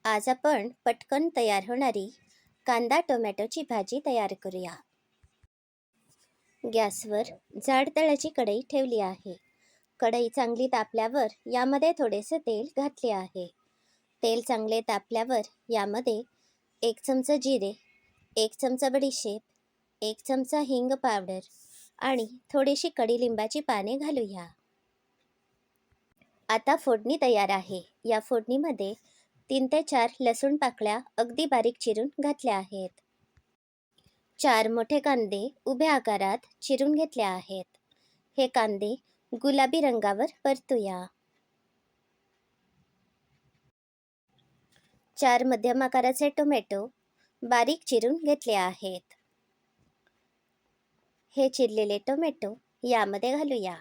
आज आपण पटकन तयार होणारी कांदा टोमॅटोची भाजी तयार करूया. गॅसवर जाड तळाची कढई ठेवली आहे. कढई चांगली तापल्यावर यामध्ये थोडेसे तेल घातले आहे. तेल चांगले तापल्यावर यामध्ये 1 चमचा जिरे, 1 चमचा बडीशेप, 1 चमचा हिंग पावडर आणि थोडीशी कडीलिंबाची पाने घालूया. आता फोडणी तयार आहे. या फोडणीमध्ये 3 ते 4 लसूण पाकळ्या अगदी बारीक चिरून घातल्या आहेत. 4 मोठे कांदे उभ्या आकारात चिरून घेतले आहेत. हे कांदे गुलाबी रंगावर परतूया. 4 मध्यम आकाराचे टोमॅटो बारीक चिरून घेतले आहेत. हे चिरलेले टोमॅटो यामध्ये घालूया.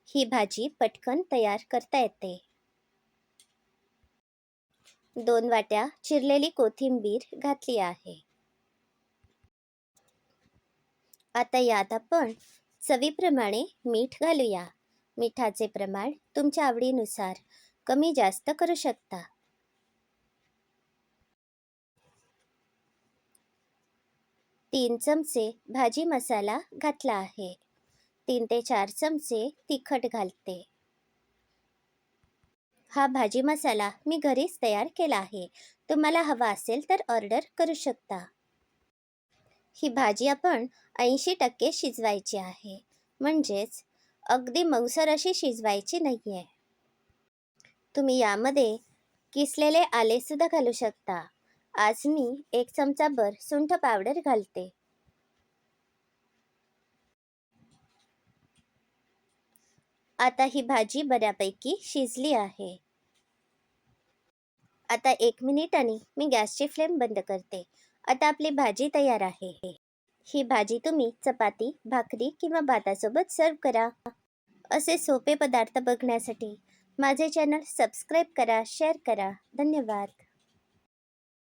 ही भाजी पटकन तयार करता येते. 2 वाट्या चिरलेली कोथिंबीर घातली आहे. आता यात आपण चवीप्रमाणे मीठ घालूया. मिठाचे प्रमाण तुमच्या आवडीनुसार कमी जास्त करू शकता. 3 चमचे भाजी मसाला घातला आहे. 3 ते 4 चमचे तिखट घालते. हा भाजी मसाला मी घरीच तयार केला आहे. तुम्हाला हवा असेल तर ऑर्डर करू शकता. ही भाजी आपण 80% शिजवायची आहे. म्हणजेच अगदी मऊसर अशी शिजवायची नाहीये. तुम्ही यामध्ये किसलेले आले सुद्धा घालू शकता. आज मी 1 चमचाभर सुंठ पावडर घालते. आता ही भाजी बऱ्यापैकी शिजली आहे. आता 1 मिनिटांनी मी गॅसची फ्लेम बंद करते. आता आपली भाजी तयार आहे. ही भाजी तुम्ही चपाती, भाकरी किंवा भातासोबत सर्व करा. असे सोपे पदार्थ बघण्यासाठी माझे चॅनल सबस्क्राईब करा, शेअर करा. धन्यवाद.